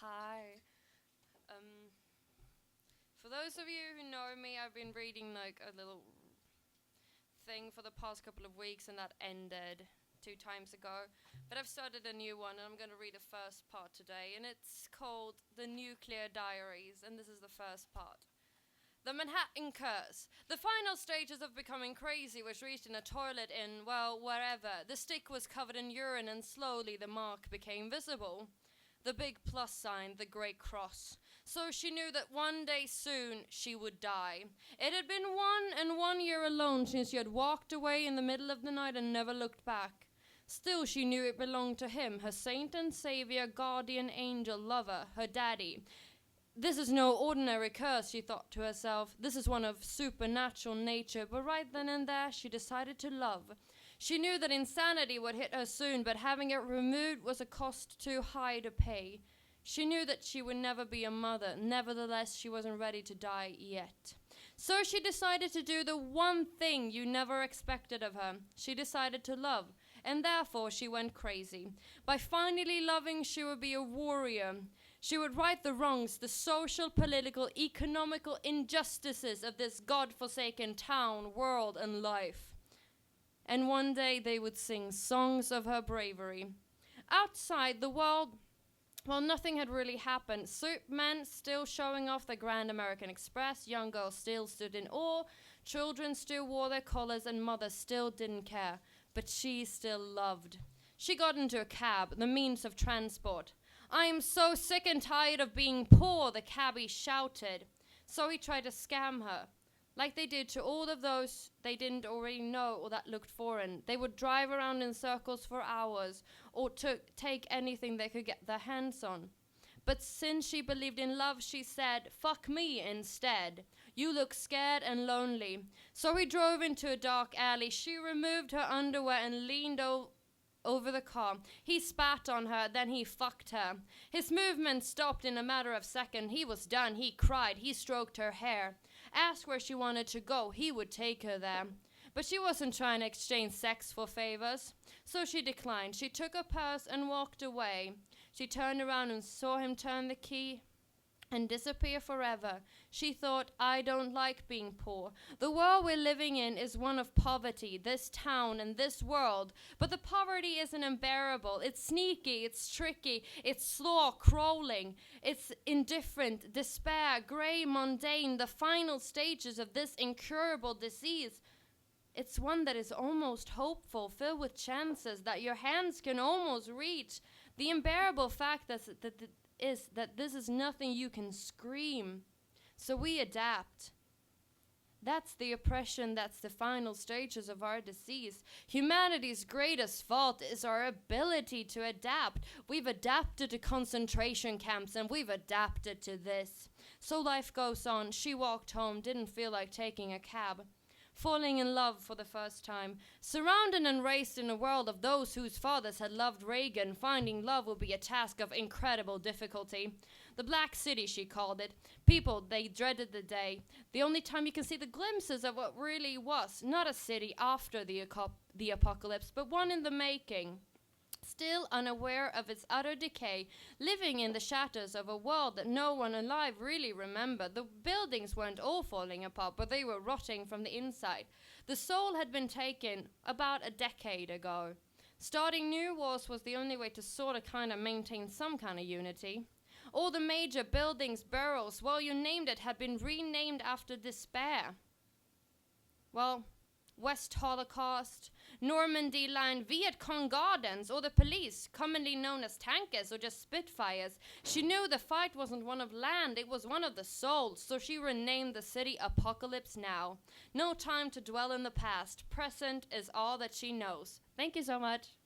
Hi. For those of you who know me, I've been reading like a little thing for the past couple of weeks, and that ended 2 times ago. But I've started a new one, and I'm going to read the first part today, and it's called The Nuclear Diaries, and this is the first part. The Manhattan Curse. The final stages of becoming crazy was reached in a toilet in, well, wherever. The stick was covered in urine, and slowly the mark became visible. The big plus sign, the great cross. So she knew that one day soon she would die. It had been 1 year alone since she had walked away in the middle of the night and never looked back. Still she knew it belonged to him, her saint and savior, guardian, angel, lover, her daddy. This is no ordinary curse, she thought to herself. This is one of supernatural nature, but right then and there she decided to love. She knew that insanity would hit her soon, but having it removed was a cost too high to pay. She knew that she would never be a mother. Nevertheless, she wasn't ready to die yet. So she decided to do the one thing you never expected of her. She decided to love, and therefore she went crazy. By finally loving, she would be a warrior. She would right the wrongs, the social, political, economical injustices of this God-forsaken town, world, and life. And one day they would sing songs of her bravery. Outside the world, well, nothing had really happened. Men still showing off the Grand American Express, young girls still stood in awe, children still wore their collars, and mothers still didn't care. But she still loved. She got into a cab, the means of transport. "I am so sick and tired of being poor," the cabbie shouted. So he tried to scam her, like they did to all of those they didn't already know or that looked foreign. They would drive around in circles for hours or take anything they could get their hands on. But since she believed in love, she said, "Fuck me instead. You look scared and lonely." So he drove into a dark alley. She removed her underwear and leaned over the car. He spat on her, then he fucked her. His movement stopped in a matter of seconds. He was done. He cried. He stroked her hair. Asked where she wanted to go. He would take her there. But she wasn't trying to exchange sex for favors. So she declined. She took her purse and walked away. She turned around and saw him turn the key and disappear forever. She thought, "I don't like being poor. The world we're living in is one of poverty, this town and this world. But the poverty isn't unbearable. It's sneaky, it's tricky, it's slow crawling, it's indifferent, despair, grey, mundane, the final stages of this incurable disease. It's one that is almost hopeful, filled with chances that your hands can almost reach. The unbearable fact is that this is nothing you can scream. So we adapt. That's the oppression, that's the final stages of our disease. Humanity's greatest fault is our ability to adapt. We've adapted to concentration camps, and we've adapted to this. So life goes on. She walked home, didn't feel like taking a cab. Falling in love for the first time. Surrounded and raised in a world of those whose fathers had loved Reagan, finding love would be a task of incredible difficulty. The Black City, she called it. People, they dreaded the day. The only time you can see the glimpses of what really was. Not a city after the apocalypse, but one in the making. Still unaware of its utter decay, living in the shadows of a world that no one alive really remembered. The buildings weren't all falling apart, but they were rotting from the inside. The soul had been taken about a decade ago. Starting new wars was the only way to sort of kind of maintain some kind of unity. All the major buildings, boroughs, well, you named it, had been renamed after despair. Well, West Holocaust, Normandy Line, Viet Cong Gardens, or the police, commonly known as tankers or just Spitfires. She knew the fight wasn't one of land, it was one of the soul, so she renamed the city Apocalypse Now. No time to dwell in the past. Present is all that she knows. Thank you so much.